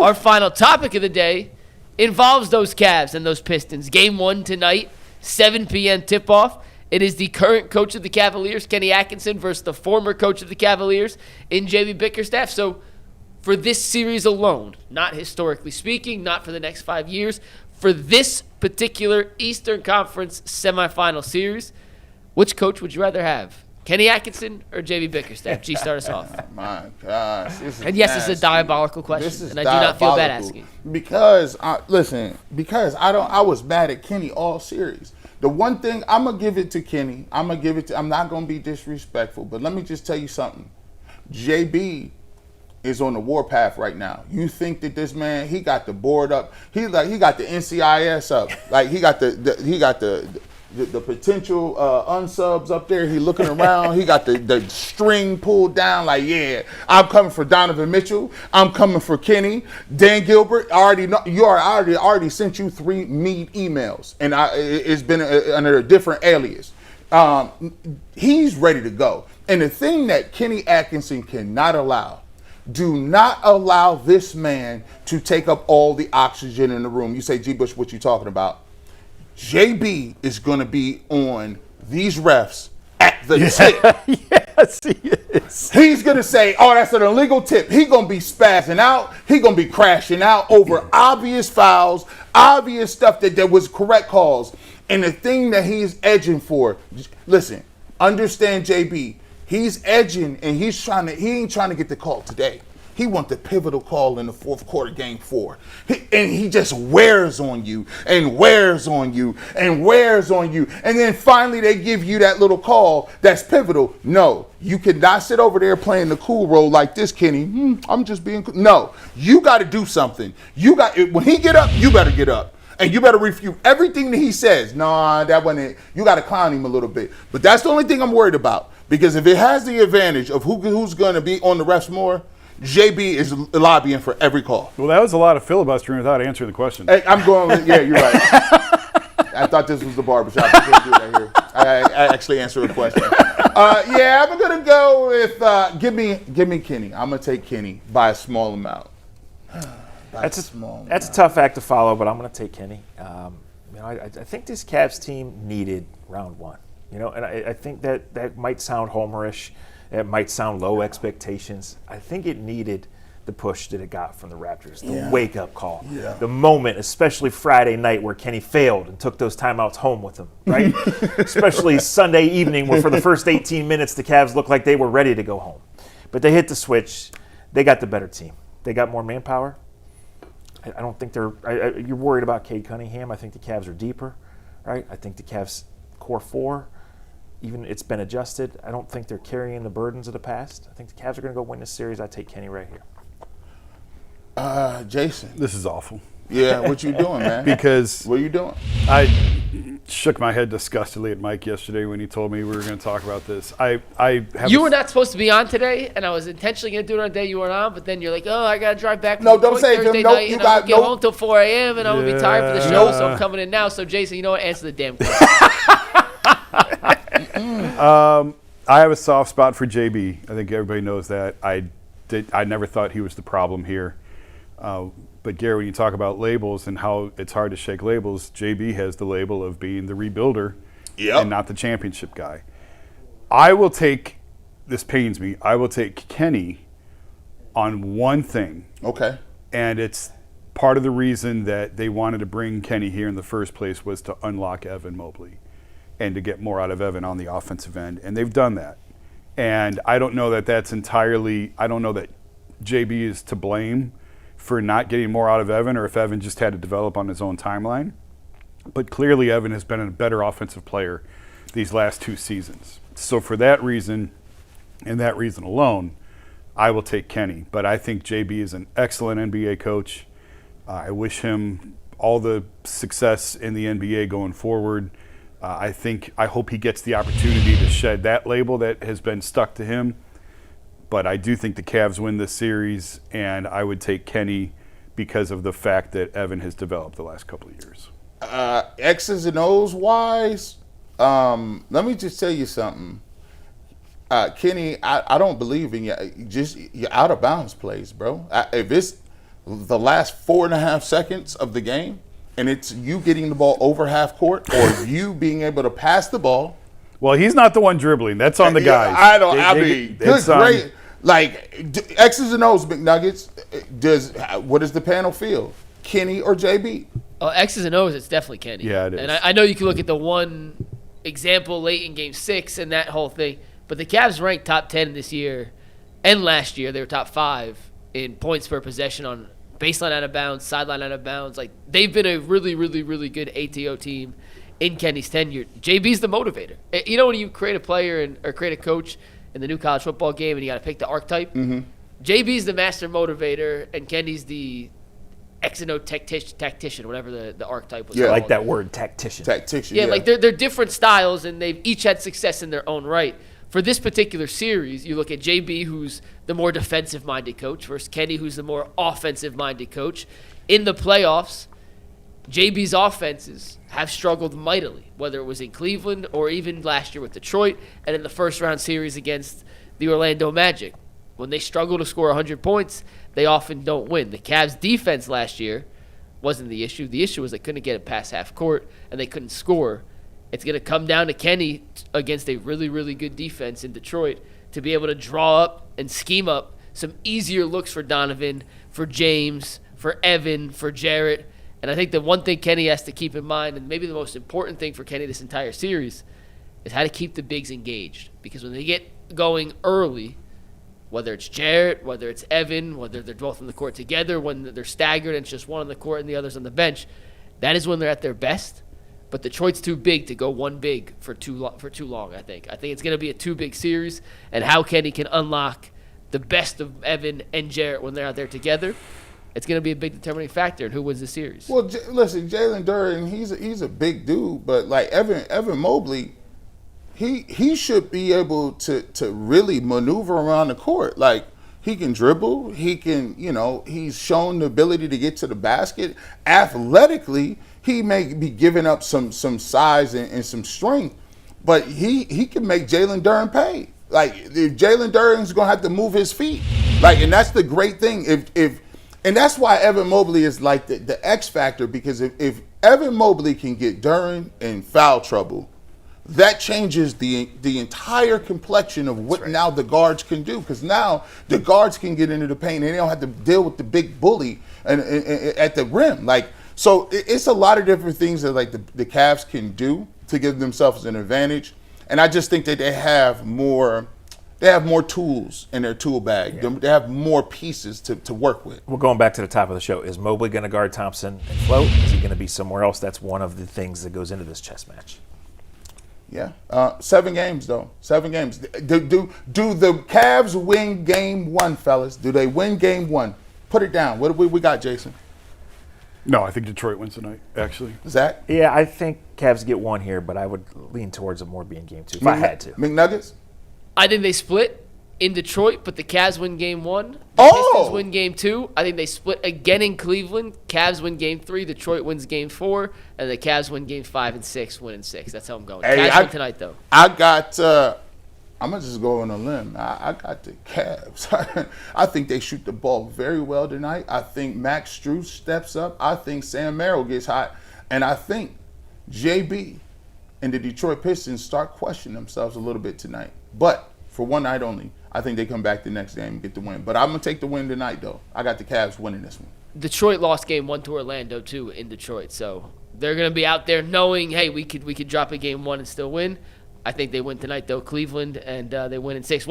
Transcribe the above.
Our final topic of the day involves those Cavs and those Pistons. Game 1 tonight, 7 p.m. tip-off. It is the current coach of the Cavaliers, Kenny Atkinson, versus the former coach of the Cavaliers in JB Bickerstaff. So for this series alone, not historically speaking, not for the next 5 years, for this particular Eastern Conference semifinal series, which coach would you rather have? Kenny Atkinson or JB Bickerstaff? G, start us off. My gosh. And yes, this is a diabolical question, and I do not feel bad asking. Because, I was mad at Kenny all series. The one thing, I'm going to give it to Kenny. I'm not going to be disrespectful, but let me just tell you something. JB is on the warpath right now. You think that this man, he got the board up. He got the NCIS up. Like he got the potential unsubs up there. He looking around. He got the string pulled down. Like, yeah, I'm coming for Donovan Mitchell. I'm coming for Kenny. Dan Gilbert. I already sent you 3 mead emails, and it's been under a different alias. He's ready to go. And the thing that Kenny Atkinson cannot allow. Do not allow this man to take up all the oxygen in the room. You say, G. Bush, what you talking about? JB is going to be on these refs at the tip. Yes, he is. He's going to say, oh, that's an illegal tip. He's going to be spazzing out. He's going to be crashing out over obvious fouls, obvious stuff that was correct calls. And the thing that he's edging for, listen, understand JB. He's edging, and he ain't trying to get the call today. He wants the pivotal call in the fourth quarter, game 4. And he just wears on you and wears on you and wears on you. And then finally they give you that little call that's pivotal. No, you cannot sit over there playing the cool role like this, Kenny. I'm just being cool. No, you got to do something. When he get up, you better get up. And you better refute everything that he says. Nah, that wasn't it. You got to clown him a little bit. But that's the only thing I'm worried about. Because if it has the advantage of who's going to be on the refs more, JB is lobbying for every call. Well, that was a lot of filibustering without answering the question. Hey, I'm going with, yeah, you're right. I thought this was the barbershop. I can't do that here. I actually answered a question. Yeah, I'm going to go with, give me Kenny. I'm going to take Kenny by a small amount. That's a tough act to follow, but I'm going to take Kenny. I think this Cavs team needed round 1. And I think that might sound homerish. It might sound low expectations. I think it needed the push that it got from the Raptors, the wake-up call, the moment, especially Friday night where Kenny failed and took those timeouts home with him, right? Especially Sunday evening where for the first 18 minutes the Cavs looked like they were ready to go home. But they hit the switch. They got the better team. They got more manpower. I don't think you're worried about Cade Cunningham. I think the Cavs are deeper, right? I think the Cavs core 4, even it's been adjusted. I don't think they're carrying the burdens of the past. I think the Cavs are going to go win this series. I take Kenny right here. Jason. This is awful. Yeah, what you doing, man? Because what are you doing? I shook my head disgustedly at Mike yesterday when he told me we were going to talk about this. You were not supposed to be on today, and I was intentionally going to do it on a day you weren't on, but then you're like, oh, I got to drive back. No, don't say Thursday no. night, You and got I'm get home till 4 a.m. and I'm going to be tired for the show, so I'm coming in now. So Jason, you know what? Answer the damn question. I have a soft spot for JB. I think everybody knows that. I never thought he was the problem here. But Gary, when you talk about labels and how it's hard to shake labels, JB has the label of being the rebuilder and not the championship guy. I will take, this pains me, I will take Kenny on one thing. Okay. And it's part of the reason that they wanted to bring Kenny here in the first place was to unlock Evan Mobley and to get more out of Evan on the offensive end. And they've done that. And I don't know that that's entirely, I don't know that JB is to blame for not getting more out of Evan or if Evan just had to develop on his own timeline. But clearly Evan has been a better offensive player these last 2 seasons. So for that reason and that reason alone, I will take Kenny. But I think JB is an excellent NBA coach. I wish him all the success in the NBA going forward. I hope he gets the opportunity to shed that label that has been stuck to him. But I do think the Cavs win this series, and I would take Kenny because of the fact that Evan has developed the last couple of years. X's and O's wise, let me just tell you something. Kenny, I don't believe in your out of bounds plays, bro. If it's the last 4.5 seconds of the game, and it's you getting the ball over half court or you being able to pass the ball. Well, he's not the one dribbling. That's on the guys. Good, great. Like X's and O's, McNuggets. What does the panel feel? Kenny or JB? Oh, X's and O's, it's definitely Kenny. Yeah, it is. And I know you can look at the one example late in Game 6 and that whole thing, but the Cavs ranked top 10 this year and last year. They were top 5 in points per possession on baseline out of bounds, sideline out of bounds. Like, they've been a really, really, really good ATO team in Kenny's tenure. JB's the motivator. You know when you create a player or create a coach in the new college football game and you got to pick the archetype? Mm-hmm. JB's the master motivator and Kenny's the X and O tactician, whatever the archetype was. Yeah, called. I like that word, tactician. Tactician. Yeah, like they're different styles, and they've each had success in their own right. For this particular series, you look at JB, who's the more defensive-minded coach, versus Kenny, who's the more offensive-minded coach. In the playoffs, JB's offenses have struggled mightily, whether it was in Cleveland or even last year with Detroit, and in the first-round series against the Orlando Magic. When they struggle to score 100 points, they often don't win. The Cavs' defense last year wasn't the issue. The issue was they couldn't get it past half court, and they couldn't score. It's going to come down to Kenny against a really, really good defense in Detroit to be able to draw up and scheme up some easier looks for Donovan, for James, for Evan, for Jarrett. And I think the one thing Kenny has to keep in mind, and maybe the most important thing for Kenny this entire series, is how to keep the bigs engaged. Because when they get going early, whether it's Jarrett, whether it's Evan, whether they're both on the court together, when they're staggered and it's just one on the court and the other's on the bench, that is when they're at their best. But Detroit's too big to go one big for too long, I think. I think it's going to be a two big series, and how Kenny can unlock the best of Evan and Jarrett when they're out there together, it's going to be a big determining factor in who wins the series. Well, listen, Jalen Duren, he's a big dude, but like Evan Mobley, he should be able to really maneuver around the court. Like, he can dribble, he can, he's shown the ability to get to the basket. Athletically, he may be giving up some size and some strength, but he can make Jalen Duren pay. Like, if Jalen Duren's gonna have to move his feet, and that's the great thing. And that's why Evan Mobley is like the X factor, because if Evan Mobley can get Duren in foul trouble, that changes the entire complexion of what now the guards can do, because now the guards can get into the paint and they don't have to deal with the big bully and at the rim. So it's a lot of different things that the Cavs can do to give themselves an advantage, and I just think that they have more tools in their tool bag. Yeah. They have more pieces to work with. We're going back to the top of the show. Is Mobley going to guard Thompson and float? Is he going to be somewhere else? That's one of the things that goes into this chess match. Yeah, 7 games though. 7 games. Do the Cavs win game 1, fellas? Do they win game 1? Put it down. What do we got, Jason? No, I think Detroit wins tonight, actually. Zach? Yeah, I think Cavs get 1 here, but I would lean towards it more being game 2 if I had to. McNuggets? I think they split in Detroit, but the Cavs win game 1. The Pistons win game 2. I think they split again in Cleveland. Cavs win game 3. Detroit wins game 4. And the Cavs win game 5 and 6, win in 6. That's how I'm going. Hey, Cavs win tonight, though. I got I'm going to just go on a limb. I got the Cavs. I think they shoot the ball very well tonight. I think Max Strus steps up. I think Sam Merrill gets hot. And I think JB and the Detroit Pistons start questioning themselves a little bit tonight. But for one night only, I think they come back the next game and get the win. But I'm going to take the win tonight, though. I got the Cavs winning this one. Detroit lost game 1 to Orlando, too, in Detroit. So they're going to be out there knowing, hey, we could drop a game 1 and still win. I think they win tonight, though, Cleveland, and they win in 6.